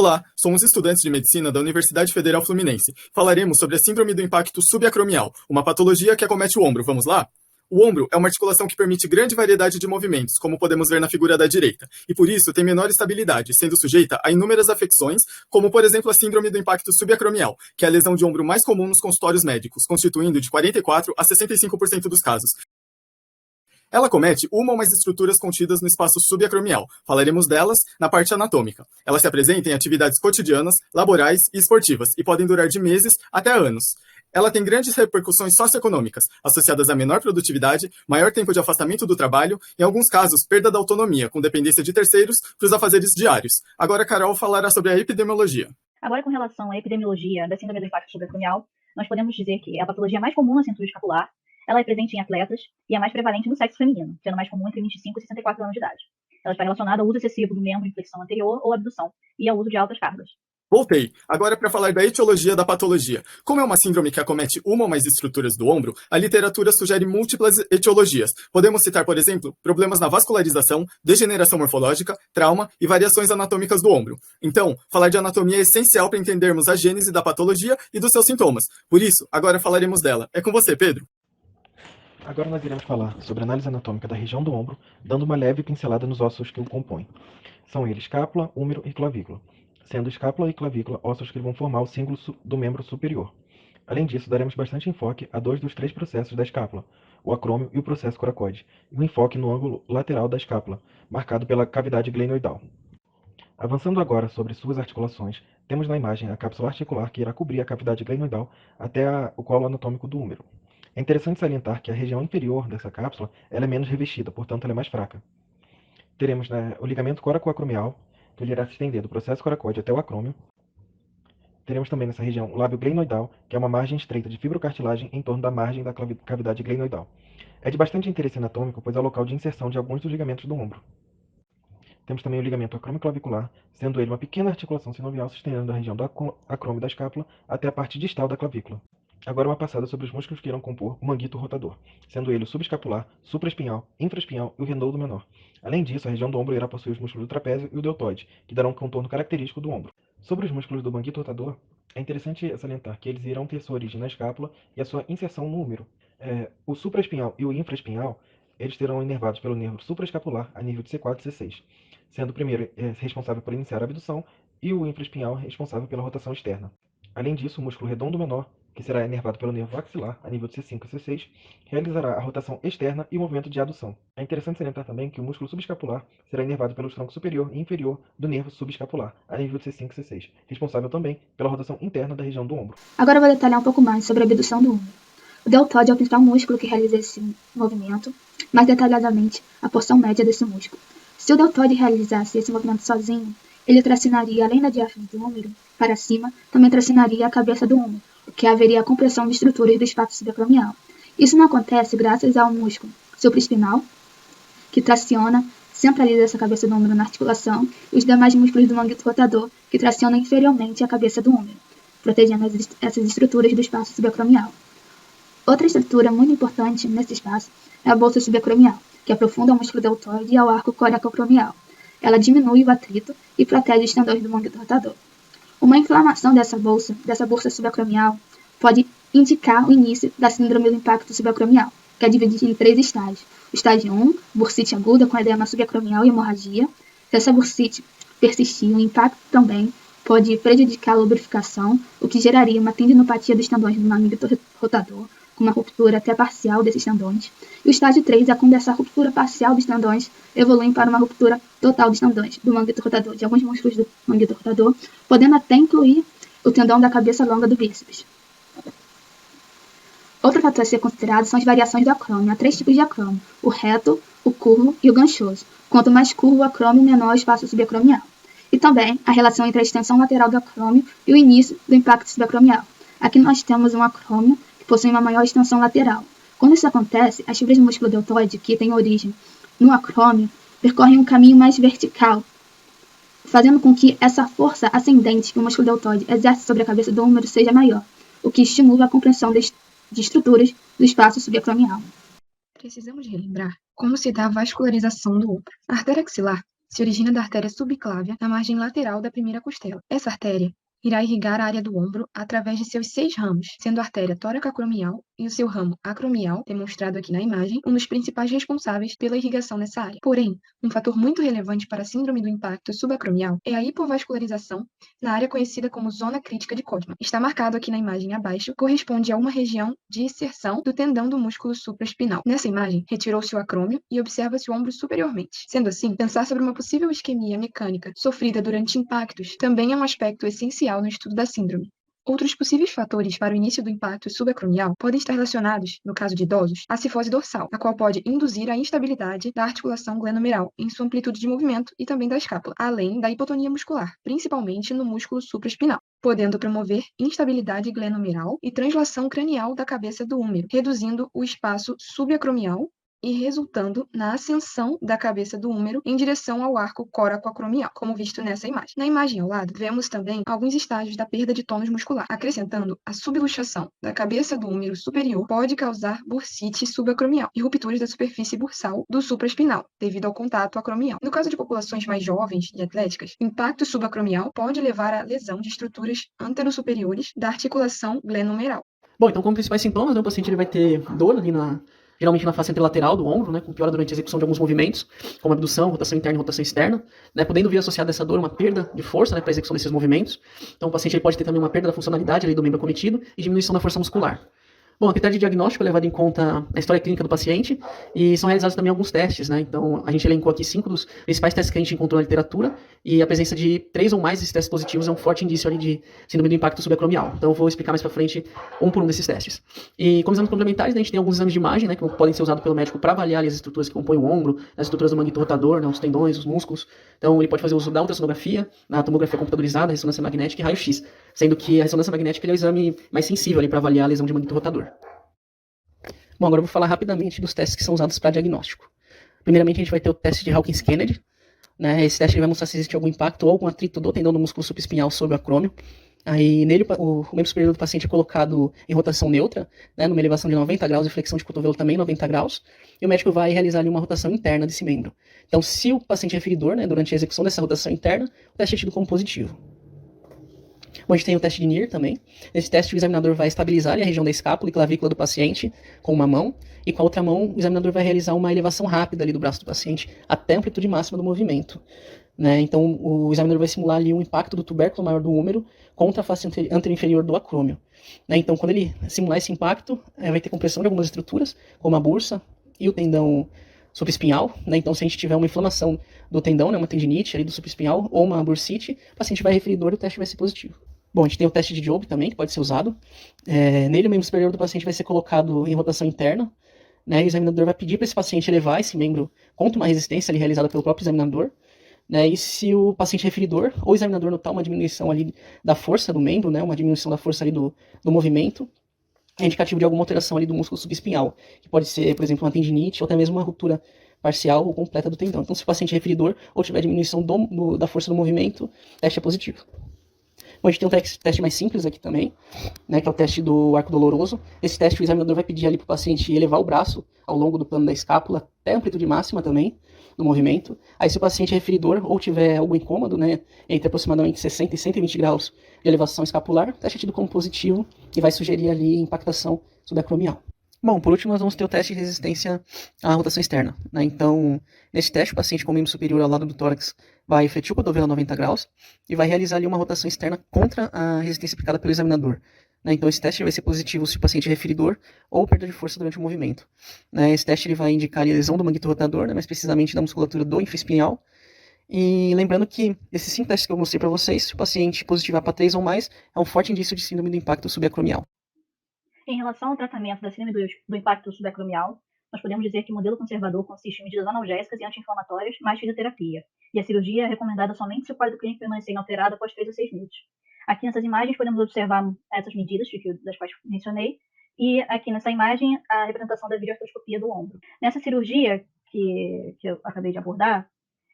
Olá, somos estudantes de medicina da Universidade Federal Fluminense. Falaremos sobre a síndrome do impacto subacromial, uma patologia que acomete o ombro. Vamos lá? O ombro é uma articulação que permite grande variedade de movimentos, como podemos ver na figura da direita, e por isso tem menor estabilidade, sendo sujeita a inúmeras afecções, como por exemplo a síndrome do impacto subacromial, que é a lesão de ombro mais comum nos consultórios médicos, constituindo de 44% a 65% dos casos. Ela comete uma ou mais estruturas contidas no espaço subacromial. Falaremos delas na parte anatômica. Ela se apresenta em atividades cotidianas, laborais e esportivas e podem durar de meses até anos. Ela tem grandes repercussões socioeconômicas, associadas a menor produtividade, maior tempo de afastamento do trabalho e, em alguns casos, perda da autonomia, com dependência de terceiros para os afazeres diários. Agora, Carol falará sobre a epidemiologia. Agora, com relação à epidemiologia da síndrome do impacto subacromial, nós podemos dizer que é a patologia mais comum na cintura escapular. Ela é presente em atletas e é mais prevalente no sexo feminino, sendo mais comum entre 25 e 64 anos de idade. Ela está relacionada ao uso excessivo do membro em flexão anterior ou abdução e ao uso de altas cargas. Voltei. Agora para falar da etiologia da patologia. Como é uma síndrome que acomete uma ou mais estruturas do ombro, a literatura sugere múltiplas etiologias. Podemos citar, por exemplo, problemas na vascularização, degeneração morfológica, trauma e variações anatômicas do ombro. Então, falar de anatomia é essencial para entendermos a gênese da patologia e dos seus sintomas. Por isso, agora falaremos dela. É com você, Pedro. Agora nós iremos falar sobre a análise anatômica da região do ombro, dando uma leve pincelada nos ossos que o compõem. São eles escápula, húmero e clavícula, sendo escápula e clavícula ossos que vão formar o símbolo do membro superior. Além disso, daremos bastante enfoque a dois dos três processos da escápula, o acrômio e o processo coracoide, e um enfoque no ângulo lateral da escápula, marcado pela cavidade glenoidal. Avançando agora sobre suas articulações, temos na imagem a cápsula articular que irá cobrir a cavidade glenoidal até o colo anatômico do húmero. É interessante salientar que a região inferior dessa cápsula ela é menos revestida, portanto ela é mais fraca. Teremos o ligamento coracoacromial, que ele irá se estender do processo coracoide até o acrômio. Teremos também nessa região o lábio glenoidal, que é uma margem estreita de fibrocartilagem em torno da margem da cavidade glenoidal. É de bastante interesse anatômico, pois é o local de inserção de alguns dos ligamentos do ombro. Temos também o ligamento acromioclavicular, sendo ele uma pequena articulação sinovial sustentando da região do acrômio da escápula até a parte distal da clavícula. Agora uma passada sobre os músculos que irão compor o manguito rotador, sendo ele o subescapular, supraespinhal, infraespinhal e o renoldo menor. Além disso, a região do ombro irá possuir os músculos do trapézio e o deltoide, que darão um contorno característico do ombro. Sobre os músculos do manguito rotador, é interessante salientar que eles irão ter sua origem na escápula e a sua inserção no húmero. O supraespinhal e o infraespinhal, eles serão inervados pelo nervo supraescapular a nível de C4 e C6, sendo o primeiro responsável por iniciar a abdução e o infraespinhal responsável pela rotação externa. Além disso, o músculo redondo menor, que será inervado pelo nervo axilar, a nível de C5 e C6, realizará a rotação externa e o movimento de adução. É interessante salientar também que o músculo subescapular será inervado pelos troncos superior e inferior do nervo subescapular, a nível de C5 e C6, responsável também pela rotação interna da região do ombro. Agora eu vou detalhar um pouco mais sobre a abdução do ombro. O deltoide é o principal músculo que realiza esse movimento, mais detalhadamente a porção média desse músculo. Se o deltoide realizasse esse movimento sozinho, ele tracionaria, além da diáfragma do húmero, para cima, também tracionaria a cabeça do húmero, o que haveria a compressão de estruturas do espaço subacromial. Isso não acontece graças ao músculo supraespinal, que traciona, centraliza essa cabeça do húmero na articulação, e os demais músculos do manguito rotador, que tracionam inferiormente a cabeça do húmero, protegendo essas estruturas do espaço subacromial. Outra estrutura muito importante nesse espaço é a bolsa subacromial, que aprofunda o músculo deltoide e ao arco coracoacromial. Ela diminui o atrito e protege os tendões do manguito rotador. Uma inflamação dessa bolsa subacromial, pode indicar o início da síndrome do impacto subacromial, que é dividida em 3 estágios. O estágio 1, bursite aguda com edema subacromial e hemorragia. Se essa bursite persistir, o impacto também pode prejudicar a lubrificação, o que geraria uma tendinopatia dos tendões do manguito rotador, com uma ruptura até parcial desses tendões. E o estágio 3 é quando essa ruptura parcial dos tendões evolui para uma ruptura total dos tendões do manguito rotador, de alguns músculos do manguito rotador, podendo até incluir o tendão da cabeça longa do bíceps. Outro fator a ser considerado são as variações do acrômio. Há 3 tipos de acrômio: o reto, o curvo e o ganchoso. Quanto mais curvo o acrômio, menor o espaço subacromial. E também a relação entre a extensão lateral do acrômio e o início do impacto subacromial. Aqui nós temos um acrômio que possui uma maior extensão lateral. Quando isso acontece, as fibras do músculo deltoide, que têm origem no acrômio, percorrem um caminho mais vertical, fazendo com que essa força ascendente que o músculo deltoide exerce sobre a cabeça do húmero seja maior, o que estimula a compreensão de estruturas do espaço subacromial. Precisamos relembrar como se dá a vascularização do ombro. A artéria axilar se origina da artéria subclávia na margem lateral da primeira costela. Essa artéria irá irrigar a área do ombro através de seus 6 ramos, sendo a artéria tóraco-acromial e o seu ramo acromial, demonstrado aqui na imagem, um dos principais responsáveis pela irrigação nessa área. Porém, um fator muito relevante para a síndrome do impacto subacromial é a hipovascularização na área conhecida como zona crítica de Codman. Está marcado aqui na imagem abaixo, corresponde a uma região de inserção do tendão do músculo supraespinal. Nessa imagem, retirou-se o acrômio e observa-se o ombro superiormente. Sendo assim, pensar sobre uma possível isquemia mecânica sofrida durante impactos também é um aspecto essencial no estudo da síndrome. Outros possíveis fatores para o início do impacto subacromial podem estar relacionados, no caso de idosos, à cifose dorsal, a qual pode induzir a instabilidade da articulação glenomeral em sua amplitude de movimento e também da escápula, além da hipotonia muscular, principalmente no músculo supraespinal, podendo promover instabilidade glenomeral e translação cranial da cabeça do húmero, reduzindo o espaço subacromial e resultando na ascensão da cabeça do húmero em direção ao arco coracoacromial, como visto nessa imagem. Na imagem ao lado, vemos também alguns estágios da perda de tônus muscular, acrescentando a subluxação da cabeça do húmero superior pode causar bursite subacromial e rupturas da superfície bursal do supraespinal, devido ao contato acromial. No caso de populações mais jovens e atléticas, o impacto subacromial pode levar à lesão de estruturas anterosuperiores da articulação glenomeral. Bom, então como principais sintomas, o paciente ele vai ter dor ali geralmente na face anterolateral do ombro, né, com piora durante a execução de alguns movimentos, como abdução, rotação interna e rotação externa, né, podendo vir associada a essa dor uma perda de força, né, para a execução desses movimentos. Então o paciente ele pode ter também uma perda da funcionalidade ali do membro acometido e diminuição da força muscular. Bom, a critério de diagnóstico é levado em conta a história clínica do paciente e são realizados também alguns testes, né? Então, a gente elencou aqui 5 dos principais testes que a gente encontrou na literatura e a presença de 3 ou mais desses testes positivos é um forte indício ali de síndrome do impacto subacromial. Então, eu vou explicar mais pra frente um por um desses testes. E como exames complementares, né, a gente tem alguns exames de imagem, né, que podem ser usados pelo médico para avaliar ali, as estruturas que compõem o ombro, as estruturas do manguito rotador, né, os tendões, os músculos. Então, ele pode fazer uso da ultrassonografia, da tomografia computadorizada, ressonância magnética e raio-x, sendo que a ressonância magnética é o exame mais sensível ali para avaliar a lesão de manguito rotador. Bom, agora eu vou falar rapidamente dos testes que são usados para diagnóstico. Primeiramente, a gente vai ter o teste de Hawkins-Kennedy, né? Esse teste vai mostrar se existe algum impacto ou algum atrito do tendão do músculo subespinhal sobre o acrômio. Aí, nele, o membro superior do paciente é colocado em rotação neutra, né, numa elevação de 90 graus e flexão de cotovelo também 90 graus, e o médico vai realizar ali uma rotação interna desse membro. Então, se o paciente é feridor, né, durante a execução dessa rotação interna, o teste é tido como positivo. Bom, a gente tem o teste de NIR também. Nesse teste, o examinador vai estabilizar ali a região da escápula e clavícula do paciente com uma mão, e com a outra mão, o examinador vai realizar uma elevação rápida ali do braço do paciente até a amplitude máxima do movimento. Né? Então, o examinador vai simular ali um impacto do tubérculo maior do húmero contra a face anteroinferior do acrômio. Né? Então, quando ele simular esse impacto, vai ter compressão de algumas estruturas, como a bursa e o tendão subespinhal. Né? Então, se a gente tiver uma inflamação do tendão, né, uma tendinite ali do subespinhal ou uma bursite, o paciente vai referir dor e o teste vai ser positivo. Bom, a gente tem o teste de Jobe também, que pode ser usado. Nele, o membro superior do paciente vai ser colocado em rotação interna, né, e o examinador vai pedir para esse paciente elevar esse membro contra uma resistência ali realizada pelo próprio examinador. Né, e se o paciente referidor ou o examinador notar uma diminuição ali da força do membro, né, uma diminuição da força ali do movimento, é indicativo de alguma alteração ali do músculo subespinhal, que pode ser, por exemplo, uma tendinite ou até mesmo uma ruptura parcial ou completa do tendão. Então, se o paciente é referidor ou tiver diminuição da força do movimento, o teste é positivo. Bom, a gente tem um teste mais simples aqui também, né, que é o teste do arco doloroso. Esse teste o examinador vai pedir ali para o paciente elevar o braço ao longo do plano da escápula até a amplitude máxima também do movimento. Aí se o paciente é referidor ou tiver algum incômodo, né, entre aproximadamente 60 e 120 graus de elevação escapular, o teste é tido como positivo e vai sugerir ali impactação subacromial. Bom, por último, nós vamos ter o teste de resistência à rotação externa. Né? Então, nesse teste, o paciente com o membro superior ao lado do tórax vai fletir o cotovelo a 90 graus e vai realizar ali uma rotação externa contra a resistência aplicada pelo examinador. Né? Então, esse teste vai ser positivo se o paciente é referidor ou perda de força durante o movimento. Né? Esse teste ele vai indicar a lesão do manguito rotador, né? Mais precisamente da musculatura do infraespinhal. E lembrando que esses 5 testes que eu mostrei para vocês, se o paciente positivar para 3 ou mais, é um forte indício de síndrome do impacto subacromial. Em relação ao tratamento da síndrome do impacto subacromial, nós podemos dizer que o modelo conservador consiste em medidas analgésicas e anti-inflamatórias, mais fisioterapia, e a cirurgia é recomendada somente se o quadro clínico permanecer inalterado após 3 a 6 meses. Aqui nessas imagens podemos observar essas medidas das quais mencionei, e aqui nessa imagem a representação da videoartroscopia do ombro. Nessa cirurgia que eu acabei de abordar,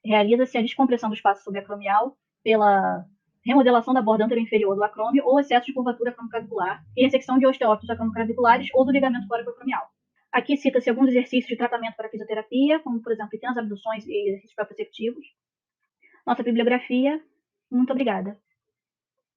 realiza-se a descompressão do espaço subacromial pela remodelação da borda anteroinferior do acrômio ou excesso de curvatura acromioclavicular e ressecção de osteócitos acromioclaviculares ou do ligamento coracoacromial. Aqui cita-se alguns exercícios de tratamento para fisioterapia, como, por exemplo, pequenas abduções e exercícios proprioceptivos. nossa bibliografia. Muito obrigada.